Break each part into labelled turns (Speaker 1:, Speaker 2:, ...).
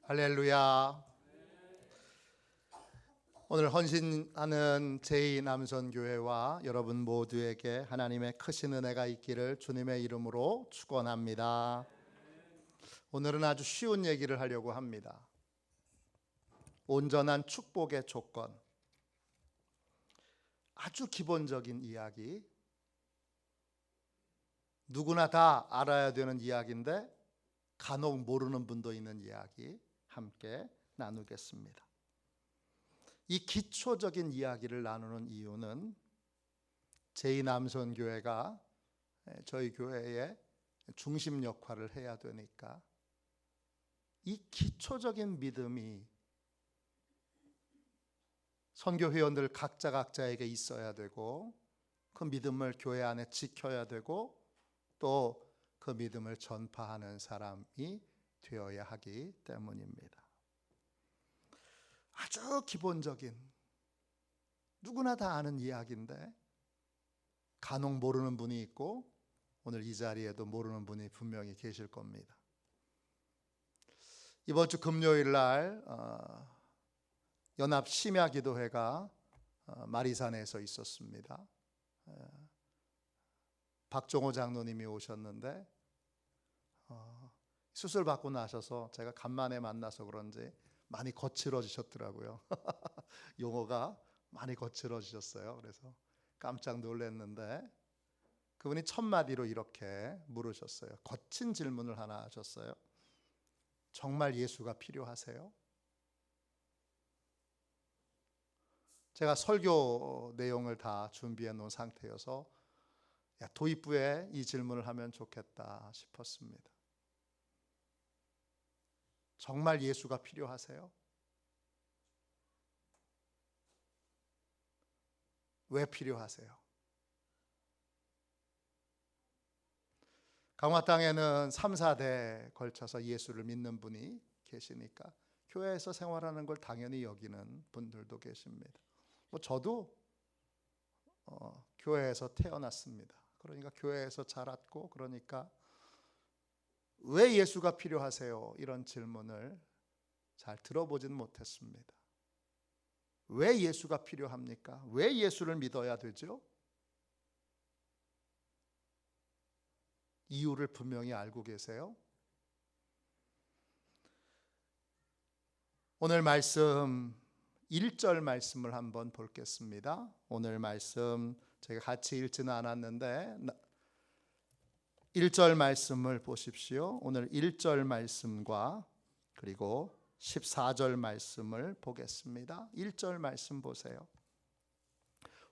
Speaker 1: 할렐루야. 오늘 헌신하는 제2남선교회와 여러분 모두에게 하나님의 크신 은혜가 있기를 주님의 이름으로 축원합니다. 오늘은 아주 쉬운 얘기를 하려고 합니다. 온전한 축복의 조건. 아주 기본적인 이야기. 누구나 다 알아야 되는 이야기인데 간혹 모르는 분도 있는 이야기 함께 나누겠습니다. 이 기초적인 이야기를 나누는 이유는 제2남선교회가 저희 교회의 중심 역할을 해야 되니까 이 기초적인 믿음이 선교회원들 각자에게 있어야 되고 그 믿음을 교회 안에 지켜야 되고 또 그 믿음을 전파하는 사람이 되어야 하기 때문입니다. 아주 기본적인 누구나 다 아는 이야기인데 간혹 모르는 분이 있고 오늘 이 자리에도 모르는 분이 분명히 계실 겁니다. 이번 주 금요일 날 연합 심야기도회가 마리산에서 있었습니다. 박종호 장로님이 오셨는데 수술 받고 나셔서 제가 간만에 만나서 그런지 많이 거칠어지셨더라고요. 용어가 많이 거칠어지셨어요. 그래서 깜짝 놀랐는데 그분이 첫 마디로 이렇게 물으셨어요. 거친 질문을 하나 하셨어요. 정말 예수가 필요하세요? 제가 설교 내용을 다 준비해 놓은 상태여서 도입부에 이 질문을 하면 좋겠다 싶었습니다. 정말 예수가 필요하세요? 왜 필요하세요? 강화 땅에는 3, 4대 걸쳐서 예수를 믿는 분이 계시니까 교회에서 생활하는 걸 당연히 여기는 분들도 계십니다. 저도 교회에서 태어났습니다. 그러니까 교회에서 자랐고 그러니까 왜 예수가 필요하세요? 이런 질문을 잘 들어보진 못했습니다. 왜 예수가 필요합니까? 왜 예수를 믿어야 되죠? 이유를 분명히 알고 계세요? 오늘 말씀 1절 말씀을 한번 보겠습니다. 오늘 말씀 제가 같이 읽지는 않았는데 1절 말씀을 보십시오. 오늘 1절 말씀과 그리고 14절 말씀을 보겠습니다. 1절 말씀 보세요.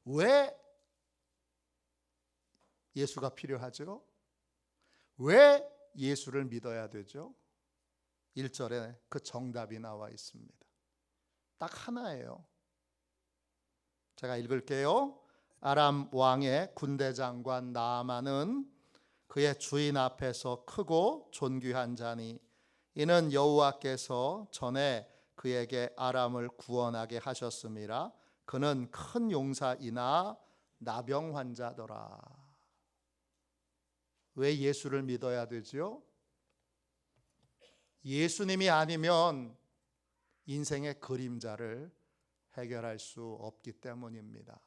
Speaker 1: 왜 예수가 필요하죠? 왜 예수를 믿어야 되죠? 1절에 그 정답이 나와 있습니다. 딱 하나예요. 제가 읽을게요. 아람 왕의 군대 장관 나아만은 그의 주인 앞에서 크고 존귀한 자니 이는 여호와께서 전에 그에게 아람을 구원하게 하셨음이라. 그는 큰 용사이나 나병 환자더라. 왜 예수를 믿어야 되죠? 예수님이 아니면 인생의 그림자를 해결할 수 없기 때문입니다.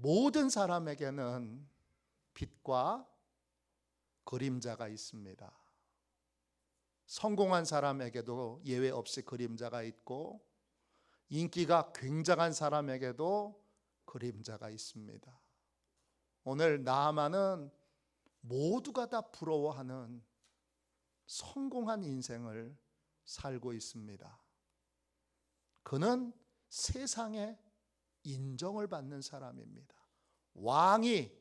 Speaker 1: 모든 사람에게는 빛과 그림자가 있습니다. 성공한 사람에게도 예외 없이 그림자가 있고 인기가 굉장한 사람에게도 그림자가 있습니다. 오늘 나아만은 모두가 다 부러워하는 성공한 인생을 살고 있습니다. 그는 세상에 인정을 받는 사람입니다. 왕이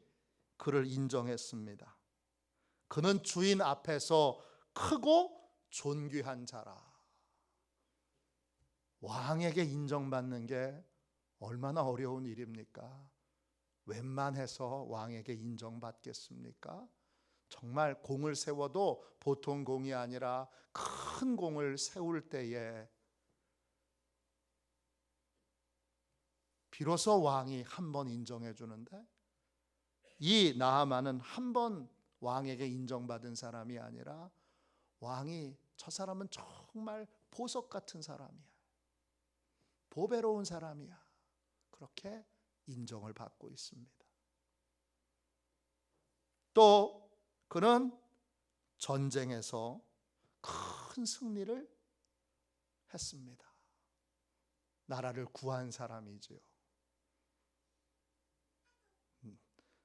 Speaker 1: 그를 인정했습니다. 그는 주인 앞에서 크고 존귀한 자라. 왕에게 인정받는 게 얼마나 어려운 일입니까? 웬만해서 왕에게 인정받겠습니까? 정말 공을 세워도 보통 공이 아니라 큰 공을 세울 때에 비로소 왕이 한 번 인정해 주는데 이 나하만은 한 번 왕에게 인정받은 사람이 아니라 왕이 저 사람은 정말 보석 같은 사람이야, 보배로운 사람이야, 그렇게 인정을 받고 있습니다. 또 그는 전쟁에서 큰 승리를 했습니다. 나라를 구한 사람이지요.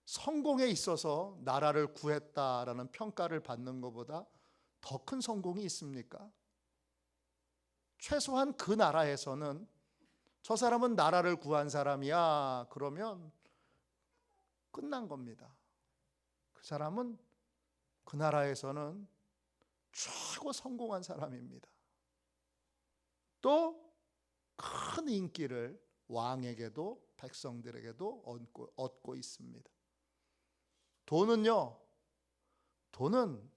Speaker 1: 성공에 있어서 나라를 구했다라는 평가를 받는 것보다 더 큰 성공이 있습니까? 최소한 그 나라에서는 저 사람은 나라를 구한 사람이야 그러면 끝난 겁니다. 그 사람은 그 나라에서는 최고 성공한 사람입니다. 또 큰 인기를 왕에게도 백성들에게도 얻고 있습니다. 돈은요, 돈은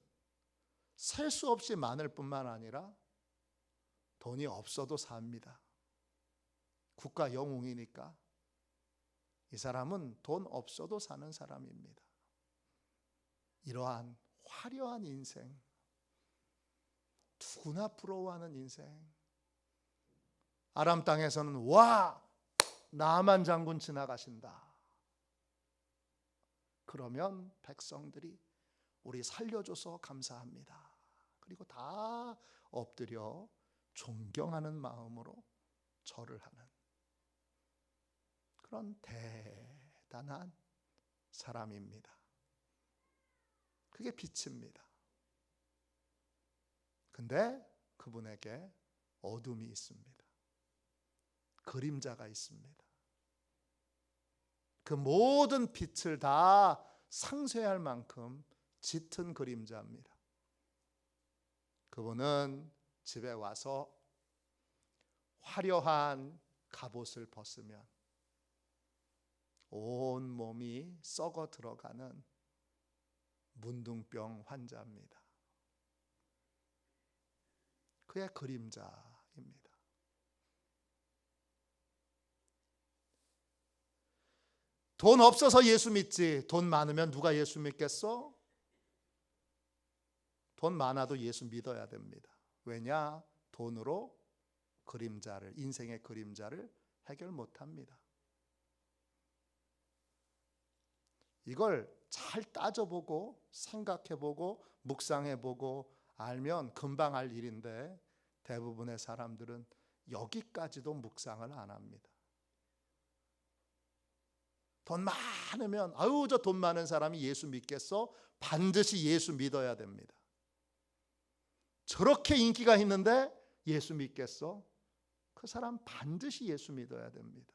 Speaker 1: 셀 수 없이 많을 뿐만 아니라 돈이 없어도 삽니다. 국가 영웅이니까 이 사람은 돈 없어도 사는 사람입니다. 이러한 화려한 인생, 누구나 부러워하는 인생. 아람 땅에서는 와, 나만 장군 지나가신다. 그러면 백성들이 우리 살려줘서 감사합니다. 그리고 다 엎드려 존경하는 마음으로 절을 하는 그런 대단한 사람입니다. 그게 빛입니다. 근데 그분에게 어둠이 있습니다. 그림자가 있습니다. 그 모든 빛을 다 상쇄할 만큼 짙은 그림자입니다. 그분은 집에 와서 화려한 갑옷을 벗으면 온 몸이 썩어 들어가는 문둥병 환자입니다. 그의 그림자입니다. 돈 없어서 예수 믿지, 돈 많으면 누가 예수 믿겠어? 돈 많아도 예수 믿어야 됩니다. 왜냐? 돈으로 그림자를, 인생의 그림자를 해결 못합니다. 이걸 잘 따져보고 생각해보고 묵상해보고 알면 금방 알 일인데 대부분의 사람들은 여기까지도 묵상을 안 합니다. 돈 많으면 아유 저 돈 많은 사람이 예수 믿겠어? 반드시 예수 믿어야 됩니다. 저렇게 인기가 있는데 예수 믿겠어? 그 사람 반드시 예수 믿어야 됩니다.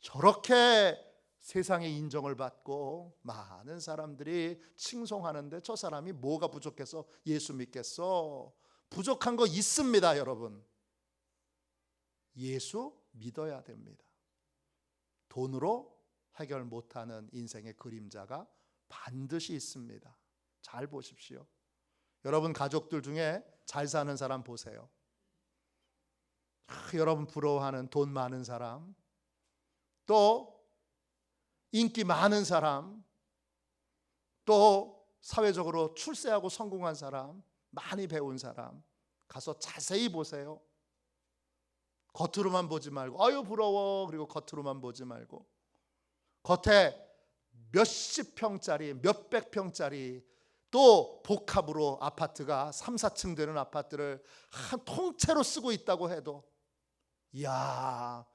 Speaker 1: 저렇게 세상에 인정을 받고 많은 사람들이 칭송하는데 저 사람이 뭐가 부족해서 예수 믿겠어? 부족한 거 있습니다, 여러분. 예수 믿어야 됩니다. 돈으로 해결 못하는 인생의 그림자가 반드시 있습니다. 잘 보십시오. 여러분 가족들 중에 잘 사는 사람 보세요. 여러분 부러워하는 돈 많은 사람, 또 인기 많은 사람, 또 사회적으로 출세하고 성공한 사람, 많이 배운 사람 가서 자세히 보세요. 겉으로만 보지 말고 아유 부러워 그리고 겉으로만 보지 말고 겉에 몇십 평짜리 몇백 평짜리 또 복합으로 아파트가 3, 4층 되는 아파트를 한 통째로 쓰고 있다고 해도 이야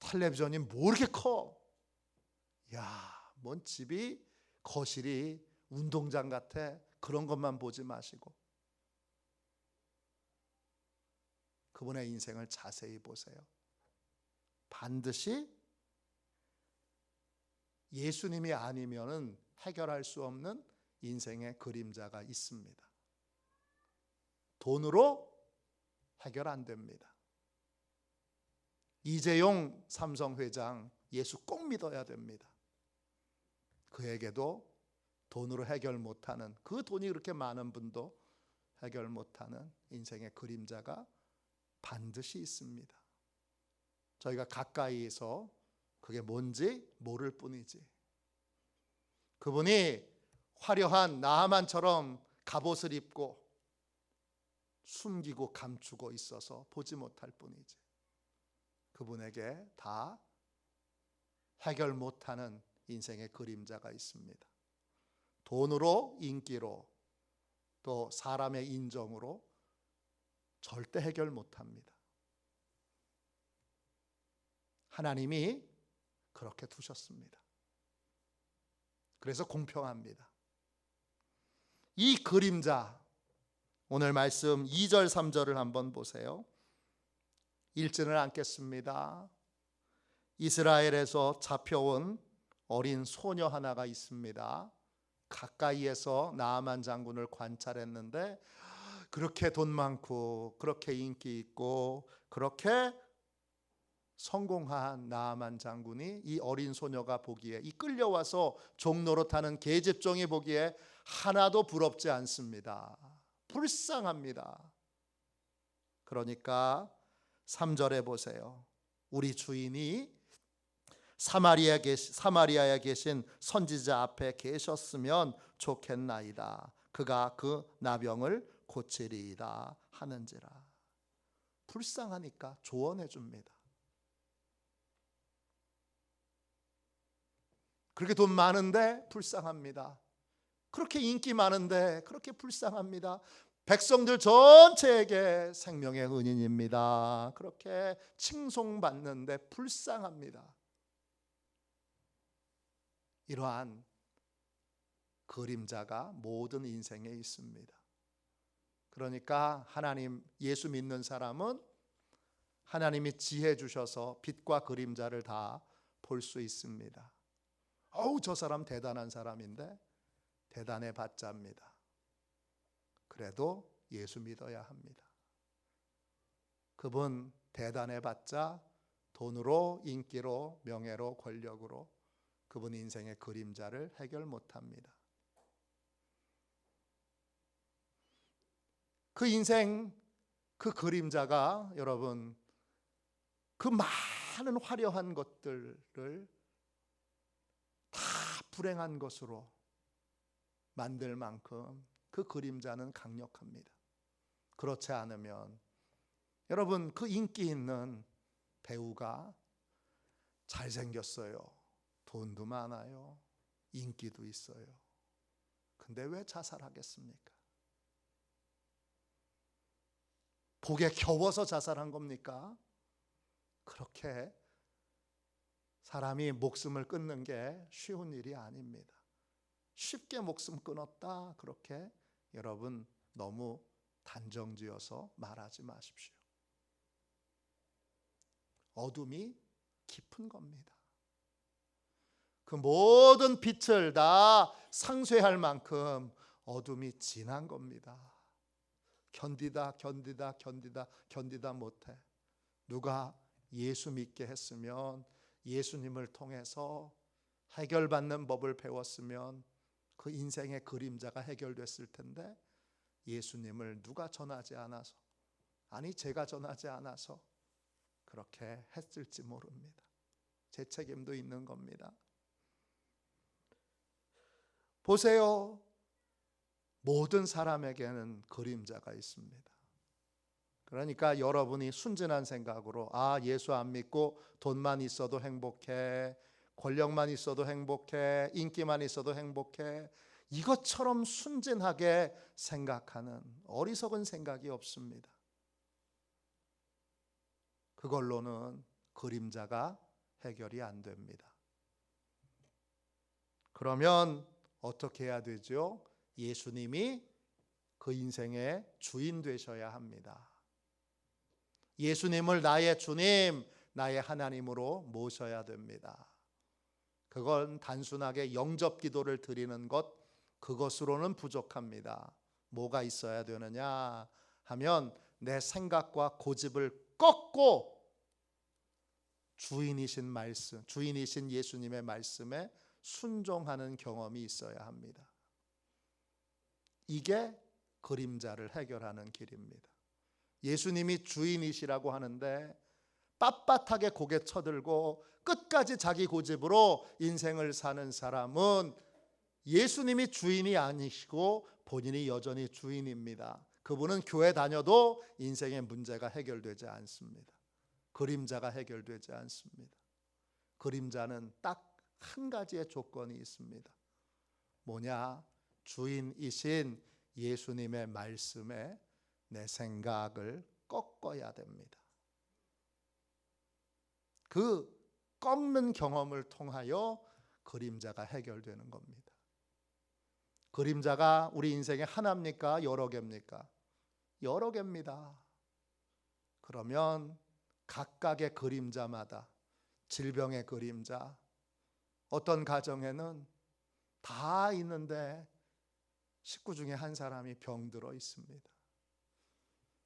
Speaker 1: 텔레비전이 뭐 이렇게 커? 야, 뭔 집이 거실이 운동장 같아. 그런 것만 보지 마시고 그분의 인생을 자세히 보세요. 반드시 예수님이 아니면은 해결할 수 없는 인생의 그림자가 있습니다. 돈으로 해결 안 됩니다. 이재용 삼성회장 예수 꼭 믿어야 됩니다. 그에게도 돈으로 해결 못하는, 그 돈이 그렇게 많은 분도 해결 못하는 인생의 그림자가 반드시 있습니다. 저희가 가까이서 그게 뭔지 모를 뿐이지. 그분이 화려한 나하만처럼 갑옷을 입고 숨기고 감추고 있어서 보지 못할 뿐이지, 그분에게 다 해결 못하는 인생의 그림자가 있습니다. 돈으로, 인기로, 또 사람의 인정으로 절대 해결 못합니다. 하나님이 그렇게 두셨습니다. 그래서 공평합니다. 이 그림자, 오늘 말씀 2절 3절을 한번 보세요. 읽지는 않겠습니다. 이스라엘에서 잡혀온 어린 소녀 하나가 있습니다. 가까이에서 나아만 장군을 관찰했는데 그렇게 돈 많고 그렇게 인기 있고 그렇게 성공한 나아만 장군이 이 어린 소녀가 보기에, 이 끌려와서 종노릇하는 계집종이 보기에 하나도 부럽지 않습니다. 불쌍합니다. 그러니까 3절에 보세요. 우리 주인이 사마리아에 계신 선지자 앞에 계셨으면 좋겠나이다. 그가 그 나병을 고치리이다 하는지라. 불쌍하니까 조언해 줍니다. 그렇게 돈 많은데 불쌍합니다. 그렇게 인기 많은데 그렇게 불쌍합니다. 백성들 전체에게 생명의 은인입니다. 그렇게 칭송받는데 불쌍합니다. 이러한 그림자가 모든 인생에 있습니다. 그러니까 하나님, 예수 믿는 사람은 하나님이 지혜 주셔서 빛과 그림자를 다 볼 수 있습니다. 어우, 저 사람 대단한 사람인데 대단해 봤자입니다. 그래도 예수 믿어야 합니다. 그분 대단해 봤자 돈으로, 인기로, 명예로, 권력으로 그분 인생의 그림자를 해결 못합니다. 그 인생, 그 그림자가 여러분, 그 많은 화려한 것들을 다 불행한 것으로 만들 만큼 그 그림자는 강력합니다. 그렇지 않으면 여러분, 그 인기 있는 배우가 잘생겼어요, 돈도 많아요, 인기도 있어요. 근데 왜 자살하겠습니까? 복에 겨워서 자살한 겁니까? 그렇게 사람이 목숨을 끊는 게 쉬운 일이 아닙니다. 쉽게 목숨 끊었다, 그렇게 여러분 너무 단정지어서 말하지 마십시오. 어둠이 깊은 겁니다. 그 모든 빛을 다 상쇄할 만큼 어둠이 진한 겁니다. 견디다 못해. 누가 예수 믿게 했으면, 예수님을 통해서 해결받는 법을 배웠으면 그 인생의 그림자가 해결됐을 텐데, 예수님을 누가 전하지 않아서, 아니 제가 전하지 않아서 그렇게 했을지 모릅니다. 제 책임도 있는 겁니다. 보세요. 모든 사람에게는 그림자가 있습니다. 그러니까 여러분이 순진한 생각으로, 아, 예수 안 믿고 돈만 있어도 행복해, 권력만 있어도 행복해, 인기만 있어도 행복해, 이것처럼 순진하게 생각하는 어리석은 생각이 없습니다. 그걸로는 그림자가 해결이 안 됩니다. 그러면 어떻게 해야 되죠? 예수님이 그 인생의 주인 되셔야 합니다. 예수님을 나의 주님, 나의 하나님으로 모셔야 됩니다. 그건 단순하게 영접 기도를 드리는 것, 그것으로는 부족합니다. 뭐가 있어야 되느냐 하면, 내 생각과 고집을 꺾고 주인이신 말씀, 주인이신 예수님의 말씀에 순종하는 경험이 있어야 합니다. 이게 그림자를 해결하는 길입니다. 예수님이 주인이시라고 하는데 빳빳하게 고개 쳐들고 끝까지 자기 고집으로 인생을 사는 사람은 예수님이 주인이 아니시고 본인이 여전히 주인입니다. 그분은 교회 다녀도 인생의 문제가 해결되지 않습니다. 그림자가 해결되지 않습니다. 그림자는 딱 한 가지의 조건이 있습니다. 뭐냐? 주인이신 예수님의 말씀에 내 생각을 꺾어야 됩니다. 그 꺾는 경험을 통하여 그림자가 해결되는 겁니다. 그림자가 우리 인생에 하나입니까? 여러 개입니까? 여러 개입니다. 그러면 각각의 그림자마다, 질병의 그림자, 어떤 가정에는 다 있는데 식구 중에 한 사람이 병들어 있습니다.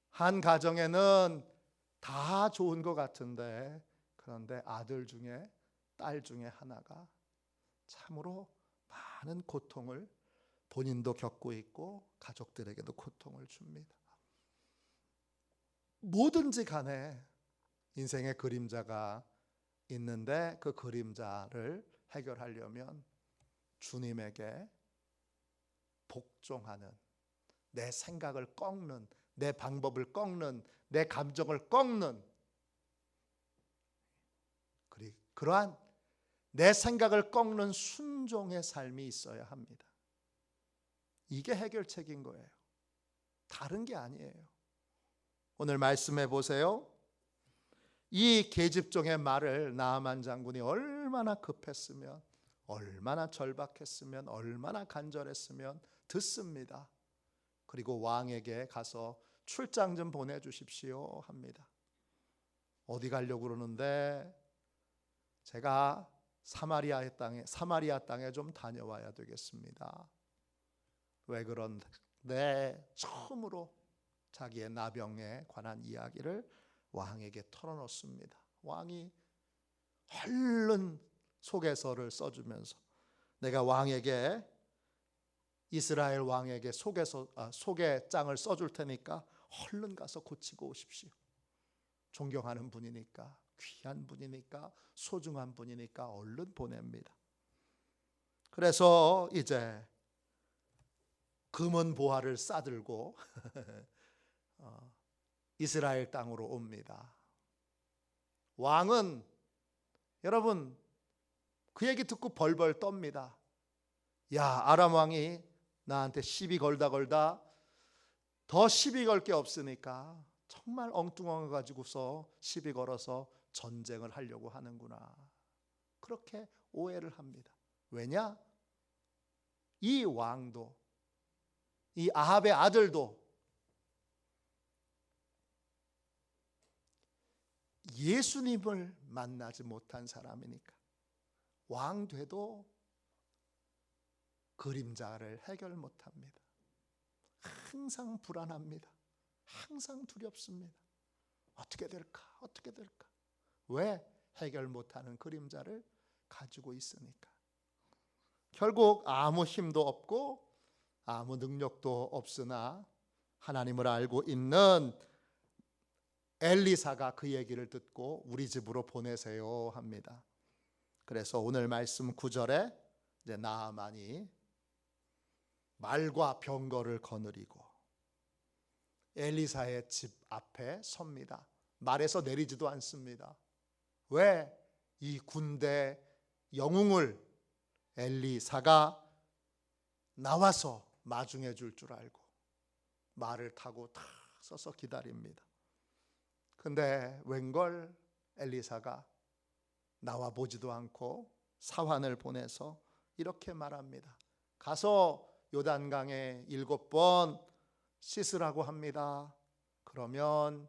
Speaker 1: 한 가정에는 다 좋은 것 같은데 그런데 아들 중에 딸 중에 하나가 참으로 많은 고통을 본인도 겪고 있고 가족들에게도 고통을 줍니다. 뭐든지 간에 인생의 그림자가 있는데 그 그림자를 해결하려면 주님에게 복종하는, 내 생각을 꺾는, 내 방법을 꺾는, 내 감정을 꺾는, 그러한 내 생각을 꺾는 순종의 삶이 있어야 합니다. 이게 해결책인 거예요. 다른 게 아니에요. 오늘 말씀해 보세요. 이 계집종의 말을 나아만 장군이 얼마나 급했으면, 얼마나 절박했으면, 얼마나 간절했으면 듣습니다. 그리고 왕에게 가서 출장 좀 보내주십시오 합니다. 어디 가려고 그러는데 제가 사마리아 땅에 좀 다녀와야 되겠습니다. 왜 그런데 처음으로 자기의 나병에 관한 이야기를 왕에게 털어놓습니다. 왕이 얼른 소개서를 써주면서 내가 왕에게, 이스라엘 왕에게 소개장을 써줄 테니까 얼른 가서 고치고 오십시오. 존경하는 분이니까, 귀한 분이니까, 소중한 분이니까 얼른 보냅니다. 그래서 이제 금은 보화를 싸들고 이스라엘 땅으로 옵니다. 왕은, 여러분, 그 얘기 듣고 벌벌 떱니다. 야, 아람 왕이 나한테 시비 걸다 더 시비 걸 게 없으니까 정말 엉뚱한 거 가지고서 시비 걸어서 전쟁을 하려고 하는구나. 그렇게 오해를 합니다. 왜냐? 이 왕도, 이 아합의 아들도 예수님을 만나지 못한 사람이니까 왕 돼도 그림자를 해결 못합니다. 항상 불안합니다. 항상 두렵습니다. 어떻게 될까? 어떻게 될까? 왜? 해결 못하는 그림자를 가지고 있으니까. 결국 아무 힘도 없고 아무 능력도 없으나 하나님을 알고 있는 엘리사가 그 얘기를 듣고 우리 집으로 보내세요 합니다. 그래서 오늘 말씀 9절에 이제 나아만이 말과 병거를 거느리고 엘리사의 집 앞에 섭니다. 말에서 내리지도 않습니다. 왜? 이 군대 영웅을 엘리사가 나와서 마중해 줄 줄 알고 말을 타고 탁 서서 기다립니다. 근데 웬걸 엘리사가 나와 보지도 않고 사환을 보내서 이렇게 말합니다. 가서 요단강에 7번 씻으라고 합니다. 그러면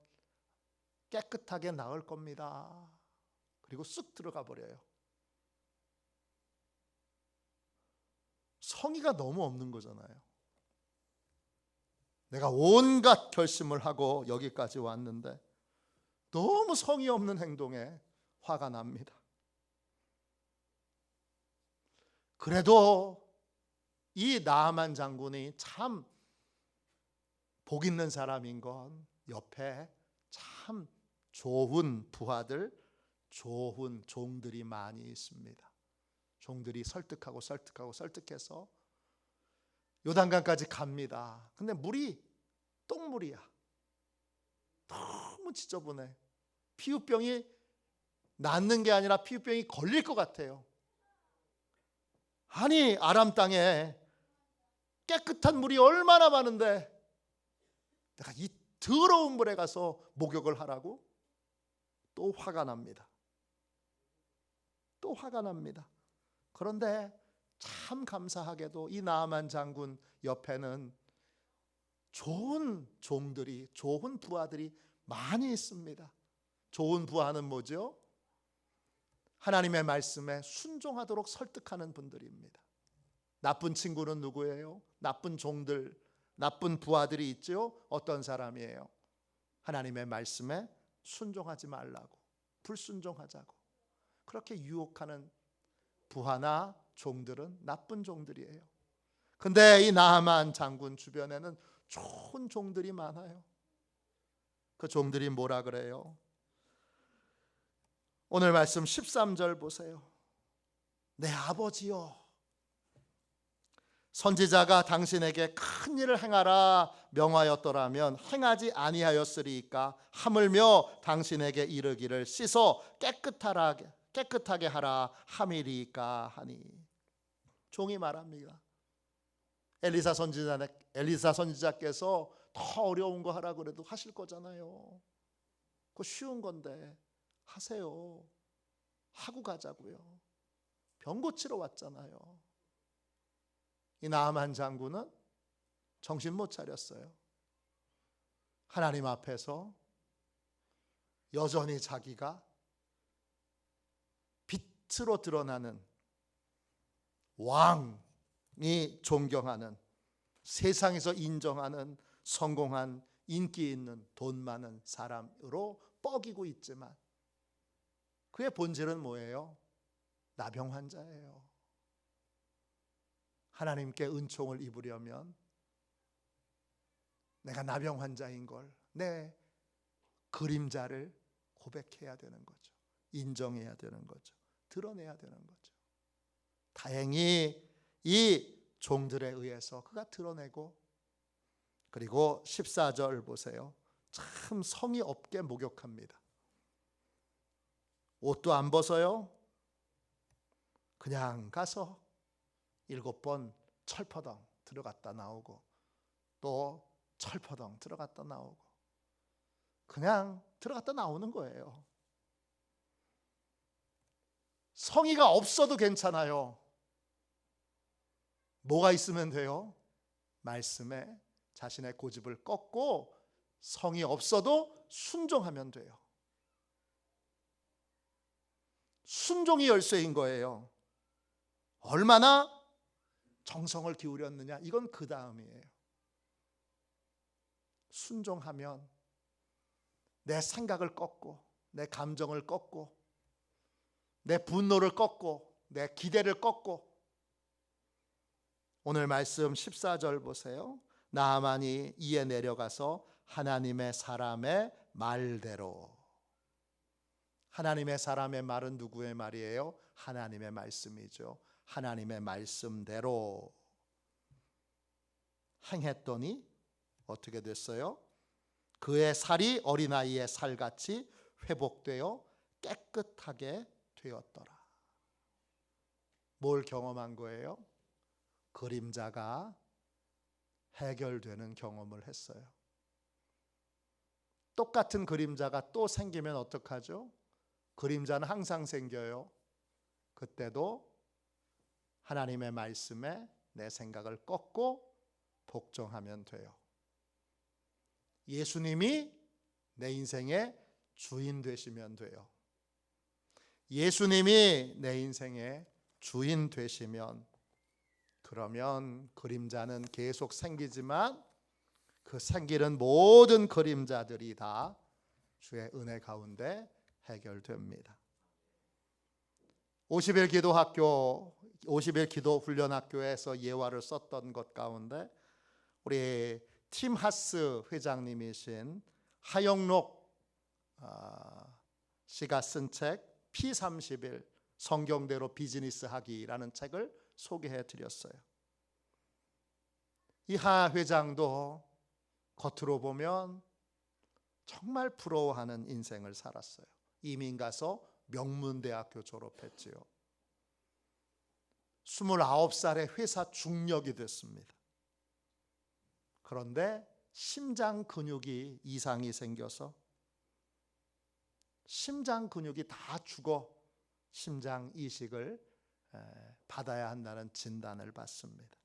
Speaker 1: 깨끗하게 나을 겁니다. 그리고 쑥 들어가 버려요. 성의가 너무 없는 거잖아요. 내가 온갖 결심을 하고 여기까지 왔는데 너무 성의 없는 행동에 화가 납니다. 그래도 이 나아만 장군이 참 복 있는 사람인 건 옆에 참 좋은 부하들, 좋은 종들이 많이 있습니다. 종들이 설득해서 요단강까지 갑니다. 근데 물이 똥물이야. 너무 지저분해. 피부병이 낫는 게 아니라 피부병이 걸릴 것 같아요. 아니, 아람 땅에 깨끗한 물이 얼마나 많은데 내가 이 더러운 물에 가서 목욕을 하라고? 또 화가 납니다. 또 화가 납니다. 그런데 참 감사하게도 이 나아만 장군 옆에는 좋은 종들이, 좋은 부하들이 많이 있습니다. 좋은 부하는 뭐죠? 하나님의 말씀에 순종하도록 설득하는 분들입니다. 나쁜 친구는 누구예요? 나쁜 종들, 나쁜 부하들이 있죠? 어떤 사람이에요? 하나님의 말씀에 순종하지 말라고, 불순종하자고 그렇게 유혹하는 부하나 종들은 나쁜 종들이에요. 근데 이 나아만 장군 주변에는 좋은 종들이 많아요. 그 종들이 뭐라 그래요? 오늘 말씀 13절 보세요. 내 아버지여, 선지자가 당신에게 큰 일을 행하라 명하였더라면 행하지 아니하였으리이까 하물며 당신에게 이르기를 씻어 깨끗하게 하라 함이리이까 하니. 종이 말합니다. 엘리사 선지자께서 더 어려운 거 하라 그래도 하실 거잖아요. 그거 쉬운 건데 하세요. 하고 가자고요. 병 고치러 왔잖아요. 이 나아만 장군은 정신 못 차렸어요. 하나님 앞에서 여전히 자기가 빛으로 드러나는 왕이 존경하는, 세상에서 인정하는 성공한 인기 있는 돈 많은 사람으로 뻐기고 있지만 그의 본질은 뭐예요? 나병 환자예요. 하나님께 은총을 입으려면 내가 나병 환자인 걸, 내 그림자를 고백해야 되는 거죠. 인정해야 되는 거죠. 드러내야 되는 거죠. 다행히 이 종들에 의해서 그가 드러내고, 그리고 14절 보세요. 참 성의 없게 목욕합니다. 옷도 안 벗어요. 그냥 가서 7번 철퍼덩 들어갔다 나오고 또 철퍼덩 들어갔다 나오고 그냥 들어갔다 나오는 거예요. 성의가 없어도 괜찮아요. 뭐가 있으면 돼요? 말씀에 자신의 고집을 꺾고 성의 없어도 순종하면 돼요. 순종이 열쇠인 거예요. 얼마나 정성을 기울였느냐, 이건 그 다음이에요. 순종하면 내 생각을 꺾고, 내 감정을 꺾고, 내 분노를 꺾고, 내 기대를 꺾고. 오늘 말씀 14절 보세요. 나아만이 이에 내려가서 하나님의 사람의 말대로. 하나님의 사람의 말은 누구의 말이에요? 하나님의 말씀이죠. 하나님의 말씀대로 행했더니 어떻게 됐어요? 그의 살이 어린아이의 살같이 회복되어 깨끗하게 되었더라. 뭘 경험한 거예요? 그림자가 해결되는 경험을 했어요. 똑같은 그림자가 또 생기면 어떡하죠? 그림자는 항상 생겨요. 그때도 하나님의 말씀에 내 생각을 꺾고 복종하면 돼요. 예수님이 내 인생의 주인 되시면 돼요. 예수님이 내 인생의 주인 되시면, 그러면 그림자는 계속 생기지만 그 생기는 모든 그림자들이 다 주의 은혜 가운데 해결됩니다. 50일 기도 훈련 학교에서 예화를 썼던 것 가운데 우리 팀 하스 회장님이신 하영록 씨가 쓴 책 P30일 성경대로 비즈니스 하기라는 책을 소개해 드렸어요. 이 하 회장도 겉으로 보면 정말 부러워하는 인생을 살았어요. 이민 가서 명문대학교 졸업했지요. 29살에 회사 중력이 됐습니다. 그런데 심장 근육이 이상이 생겨서 심장 근육이 다 죽어 심장 이식을 받아야 한다는 진단을 받습니다.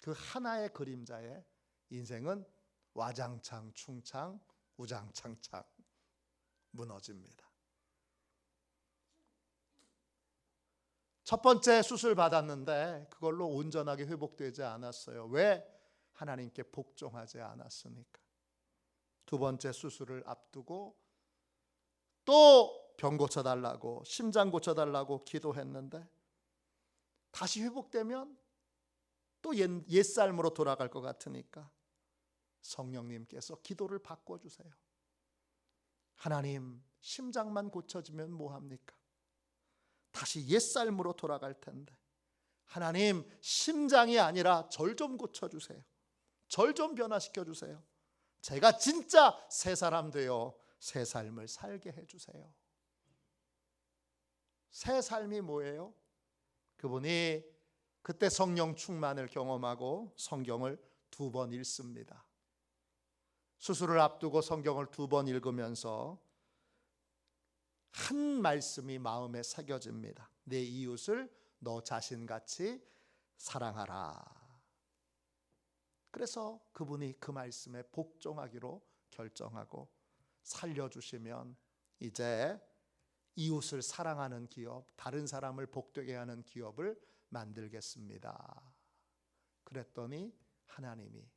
Speaker 1: 그 하나의 그림자에 인생은 와장창 충창 우장창창 무너집니다. 첫 번째 수술 받았는데 그걸로 온전하게 회복되지 않았어요. 왜? 하나님께 복종하지 않았으니까. 두 번째 수술을 앞두고 또 병 고쳐달라고, 심장 고쳐달라고 기도했는데 다시 회복되면 또 옛삶으로 돌아갈 것 같으니까 성령님께서 기도를 바꿔주세요. 하나님, 심장만 고쳐지면 뭐합니까? 다시 옛삶으로 돌아갈 텐데 하나님, 심장이 아니라 절 좀 고쳐주세요. 절 좀 변화시켜주세요. 제가 진짜 새 사람 되어 새 삶을 살게 해주세요. 새 삶이 뭐예요? 그분이 그때 성령 충만을 경험하고 성경을 2번 읽습니다. 수술을 앞두고 성경을 2번 읽으면서 한 말씀이 마음에 새겨집니다. 내 이웃을 너 자신같이 사랑하라. 그래서 그분이 그 말씀에 복종하기로 결정하고 살려주시면 이제 이웃을 사랑하는 기업, 다른 사람을 복되게 하는 기업을 만들겠습니다. 그랬더니 하나님이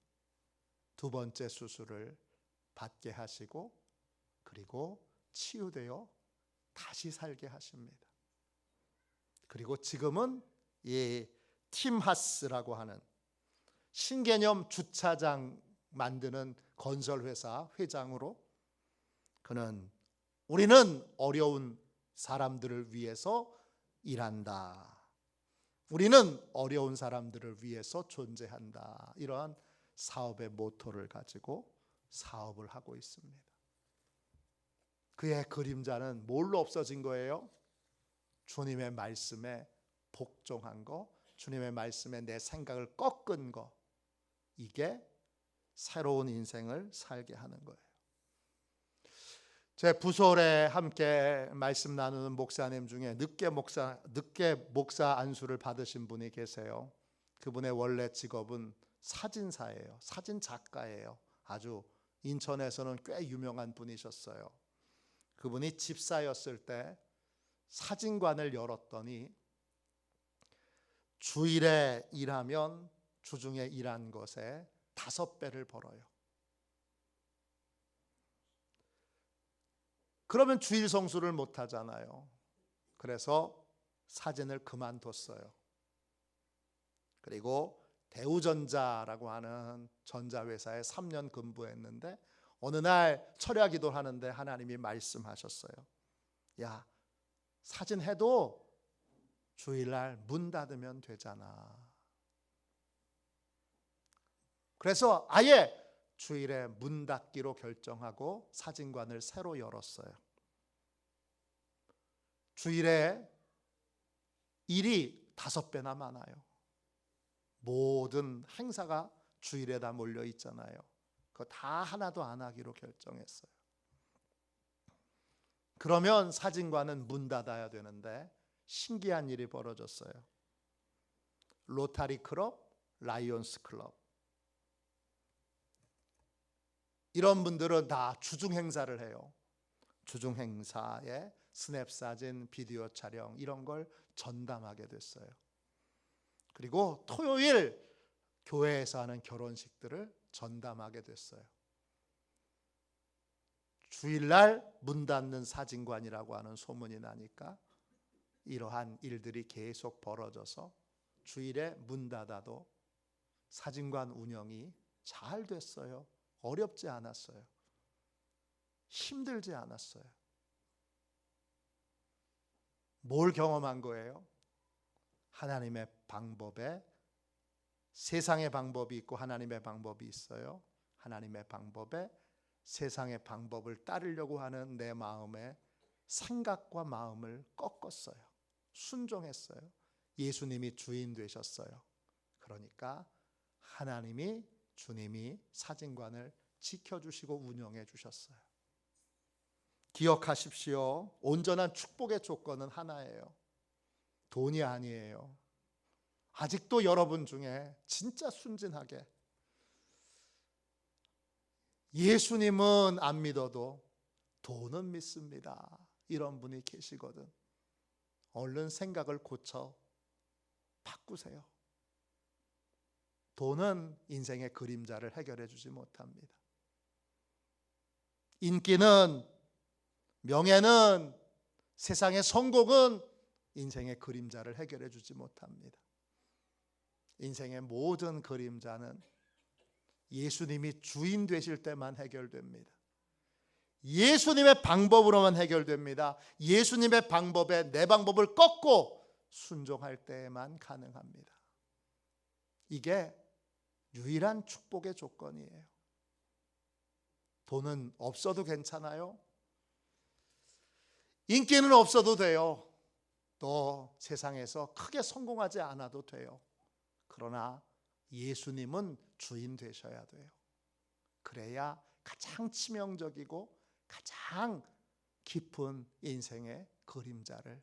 Speaker 1: 2번째 수술을 받게 하시고 그리고 치유되어 다시 살게 하십니다. 그리고 지금은 이 팀하스라고 하는 신개념 주차장 만드는 건설회사 회장으로 우리는 어려운 사람들을 위해서 일한다. 우리는 어려운 사람들을 위해서 존재한다. 이러한 사업의 모토를 가지고 사업을 하고 있습니다. 그의 그림자는 뭘로 없어진 거예요? 주님의 말씀에 복종한 거, 주님의 말씀에 내 생각을 꺾은 거, 이게 새로운 인생을 살게 하는 거예요. 제 부설에 함께 말씀 나누는 목사님 중에 늦게 목사 안수를 받으신 분이 계세요. 그분의 원래 직업은 사진사예요. 사진 작가예요. 아주 인천에서는 꽤 유명한 분이셨어요. 그분이 집사였을 때 사진관을 열었더니 주일에 일하면 주중에 일한 것에 5배를 벌어요. 그러면 주일 성수를 못 하잖아요. 그래서 사진을 그만뒀어요. 그리고 대우전자라고 하는 전자회사에 3년 근무했는데 어느 날 철야 기도를 하는데 하나님이 말씀하셨어요. 야, 사진 해도 주일날 문 닫으면 되잖아. 그래서 아예 주일에 문 닫기로 결정하고 사진관을 새로 열었어요. 주일에 일이 5배나 많아요. 모든 행사가 주일에 다 몰려 있잖아요. 그거 다 하나도 안 하기로 결정했어요. 그러면 사진관은 문 닫아야 되는데 신기한 일이 벌어졌어요. 로타리 클럽, 라이온스 클럽, 이런 분들은 다 주중 행사를 해요. 주중 행사에 스냅 사진, 비디오 촬영 이런 걸 전담하게 됐어요. 그리고 토요일 교회에서 하는 결혼식들을 전담하게 됐어요. 주일날 문 닫는 사진관이라고 하는 소문이 나니까 이러한 일들이 계속 벌어져서 주일에 문 닫아도 사진관 운영이 잘 됐어요. 어렵지 않았어요. 힘들지 않았어요. 뭘 경험한 거예요? 하나님의 방법에 세상의 방법이 있고 하나님의 방법이 있어요. 하나님의 방법에 세상의 방법을 따르려고 하는 내 마음의 생각과 마음을 꺾었어요. 순종했어요. 예수님이 주인 되셨어요. 그러니까 하나님이, 주님이 사진관을 지켜주시고 운영해 주셨어요. 기억하십시오. 온전한 축복의 조건은 하나예요. 돈이 아니에요. 아직도 여러분 중에 진짜 순진하게 예수님은 안 믿어도 돈은 믿습니다, 이런 분이 계시거든. 얼른 생각을 고쳐 바꾸세요. 돈은 인생의 그림자를 해결해 주지 못합니다. 인기는, 명예는, 세상의 성공은 인생의 그림자를 해결해 주지 못합니다. 인생의 모든 그림자는 예수님이 주인 되실 때만 해결됩니다. 예수님의 방법으로만 해결됩니다. 예수님의 방법에 내 방법을 꺾고 순종할 때에만 가능합니다. 이게 유일한 축복의 조건이에요. 돈은 없어도 괜찮아요. 인기는 없어도 돼요. 또 세상에서 크게 성공하지 않아도 돼요. 그러나 예수님은 주인 되셔야 돼요. 그래야 가장 치명적이고 가장 깊은 인생의 그림자를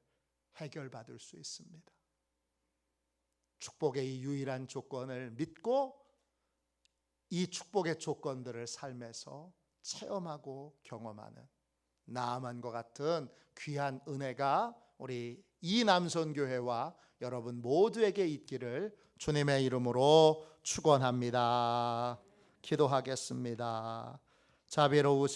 Speaker 1: 해결받을 수 있습니다. 축복의 이 유일한 조건을 믿고 이 축복의 조건들을 삶에서 체험하고 경험하는 나아만과 같은 귀한 은혜가 우리 이남선교회와 여러분 모두에게 있기를 주님의 이름으로 축원합니다. 기도하겠습니다. 자비로우신